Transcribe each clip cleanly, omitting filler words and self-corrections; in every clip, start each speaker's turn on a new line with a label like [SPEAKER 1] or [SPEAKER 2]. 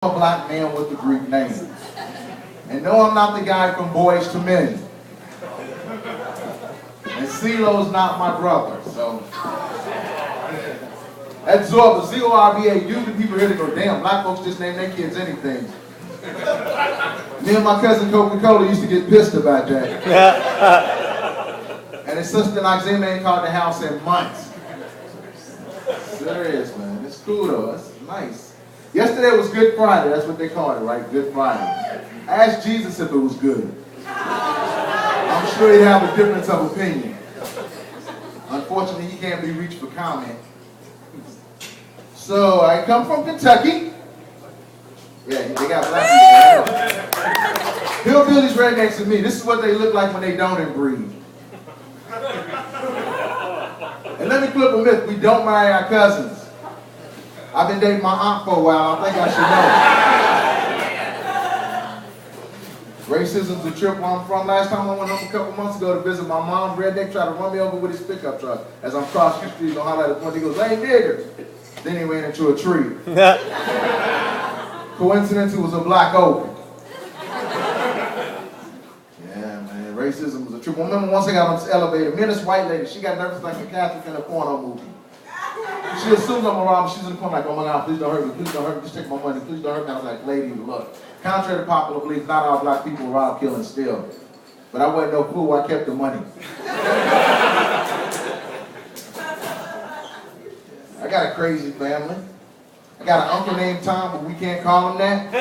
[SPEAKER 1] A black man with a Greek name. And no, I'm not the guy from Boys to Men. And CeeLo's not my brother, so. At Zorba, Z-O-R-B-A, usually people here to go, damn, black folks just name their kids anything. Me and my cousin Coca-Cola used to get pissed about that. And his sister Noxema ain't called the house in months. Serious, man. It's cool though, it's nice. Yesterday was Good Friday, that's what they called it, right? Good Friday. I asked Jesus if it was good. I'm sure he'd have a difference of opinion. Unfortunately, he can't be reached for comment. So, I come from Kentucky. Yeah, they got black people. Hillbillies right next to me. This is what they look like when they don't inbreed. And let me flip a myth. We don't marry our cousins. I've been dating my aunt for a while. I think I should know. Racism's a trip where I'm from. Last time I went home a couple months ago to visit my mom, redneck tried to run me over with his pickup truck. As I'm crossing the street, gonna holler at the point, he goes, "Hey, nigger." Then he ran into a tree. Coincidence, it was a black oak. Yeah, man, racism was a trip. I remember once I got on this elevator, me and this white lady, she got nervous like a Catholic in a porno movie. She assumes I'm around, but she's in the corner like, "Oh my God, please don't hurt me, please don't hurt me, just take my money, please don't hurt me." I was like, "Lady, look, contrary to popular belief, not all black people rob, kill, and steal." But I wasn't no fool, I kept the money. I got a crazy family. I got an uncle named Tom, but we can't call him that.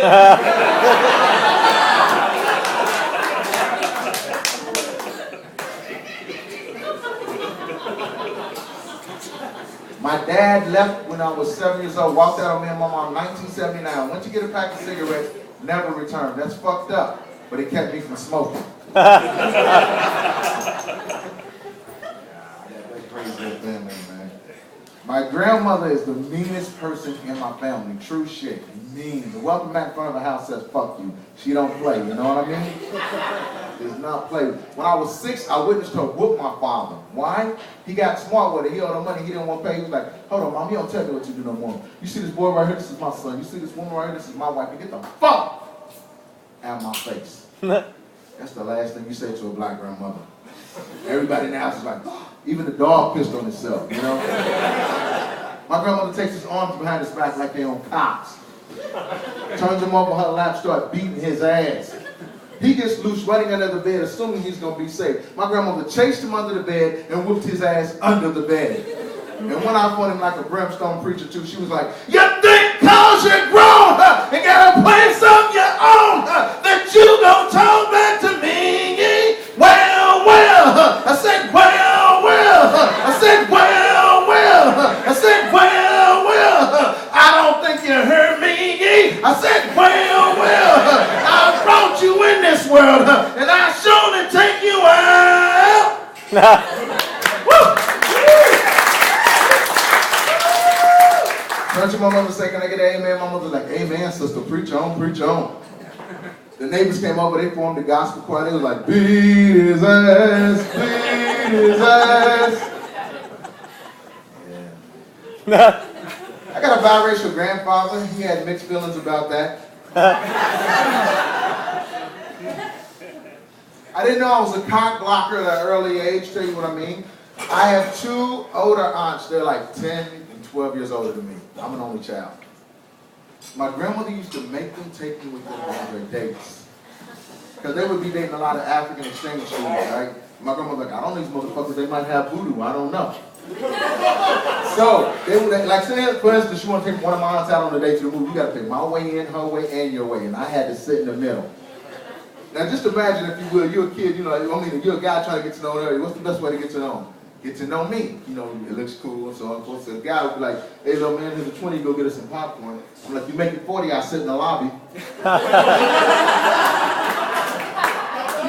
[SPEAKER 1] My dad left when I was 7 years old, walked out on me and my mom in 1979. Went to get a pack of cigarettes, never returned. That's fucked up, but it kept me from smoking. That's crazy family, man. My grandmother is the meanest person in my family. True shit. Mean. The welcome mat in front of the house says, "Fuck you." She don't play, you know what I mean? Does not play. When I was 6, I witnessed her whoop my father. Why? He got smart with it. He owed her money. He didn't want to pay. He was like, "Hold on, Mom, you don't tell me what you do no more. You see this boy right here? This is my son. You see this woman right here? This is my wife. You get the fuck out of my face." That's the last thing you say to a black grandmother. Everybody in the house is like, even the dog pissed on itself, you know? My grandmother takes his arms behind his back like they on cops. Turns him over her lap, start beating his ass. He gets loose running under the bed, assuming he's going to be safe. My grandmother chased him under the bed and whooped his ass under the bed. And when I fought him like a brimstone preacher too, she was like, "You think cause you're grown, and got a place of your own, that you gon' talk back to me? Well, well." I said, "Well, well." I said, "Well, well." I said, "Well, well." "I don't think you heard me." I said, "Well, well." "I brought you in this world, and I surely take you out." Woo! Turn to my mother and say, "Can I get an amen?" My mother's like, "Amen, sister, preach on, preach on." The neighbors came over, they formed the gospel choir. They was like, "Beat his ass, beat his ass." Yeah. I got a biracial grandfather. He had mixed feelings about that. I didn't know I was a cock blocker at an early age, tell you what I mean. I have 2 older aunts. They're like 10 and 12 years older than me. I'm an only child. My grandmother used to make them take me with them on their dates. Because they would be dating a lot of African exchange students, right? My grandmother was like, "I don't know these motherfuckers, they might have voodoo, I don't know." So, they would, like, say, for instance, she want to take one of my aunts out on a date to the movie. You got to pick my way in, her way, and your way. And I had to sit in the middle. Now, just imagine, if you will, you're a kid, you know, you're a guy trying to get to know her. What's the best way to get to know him? Get to know me. You know, it looks cool and so on. So the guy would be like, "Hey, little man, here's a 20, go get us some popcorn." I'm like, "You make it 40, I sit in the lobby." You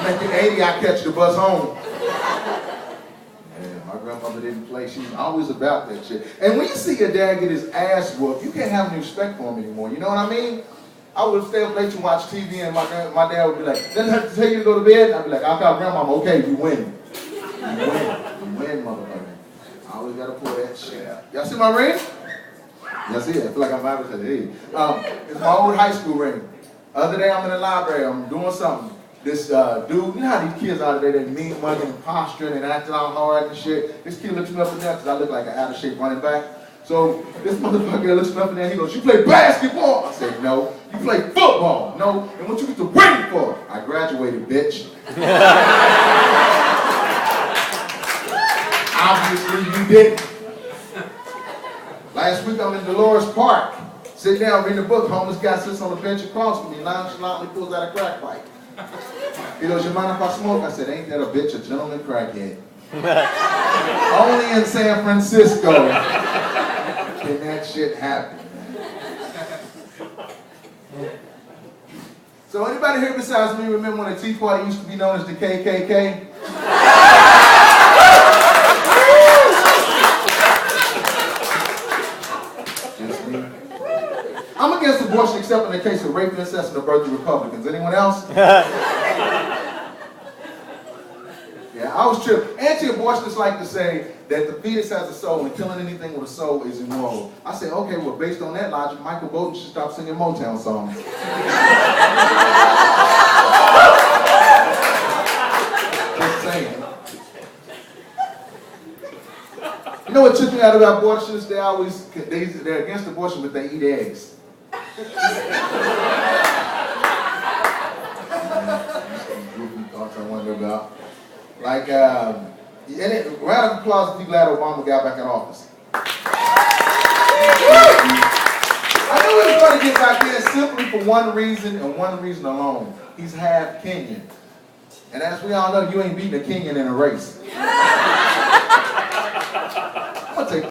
[SPEAKER 1] make it 80, I catch the bus home. My grandmother didn't play. She was always about that shit. And when you see your dad get his ass whooped, you can't have any respect for him anymore. You know what I mean? I would stay up late to watch TV, and my dad would be like, "Doesn't have to tell you to go to bed?" I'd be like, "I'll call grandmama." "Okay, you win. You win, motherfucker." I always gotta pull that shit out. Y'all see my ring? Yes, yeah. I feel like I'm about to say, hey. It's my old high school ring. Other day I'm in the library, I'm doing something. This dude, you know how these kids out there, they mean mugging and posturing and acting all hard and shit. This kid looks me up and down because I look like an out of shape running back. So this motherfucker looks me up and down, he goes, you play basketball? I said, no. You play football? No. And what you get the ring for? I graduated, bitch. Obviously you didn't. Last week I'm in Dolores Park, sitting down reading a book. Homeless guy sits on the bench across from me, nonchalantly pulls out a crack pipe. He goes, you mind if I smoke? I said, ain't that a bitch, a gentleman crackhead? Only in San Francisco can that shit happen. So anybody here besides me remember when the Tea Party used to be known as the KKK? I'm against abortion except in the case of rape, incest, and the birth of Republicans. Anyone else? Yeah, I was tripping. Anti-abortionists like to say that the fetus has a soul and killing anything with a soul is immoral. I say, okay, well, based on that logic, Michael Bolton should stop singing Motown songs. Just saying. You know what took me out about abortionists? They're against abortion, but they eat eggs. Goofy thoughts I wonder about. Like, round of applause if you glad Obama got back in office. I knew he was going to get back there simply for one reason and one reason alone. He's half Kenyan. And as we all know, you ain't beating a Kenyan in a race.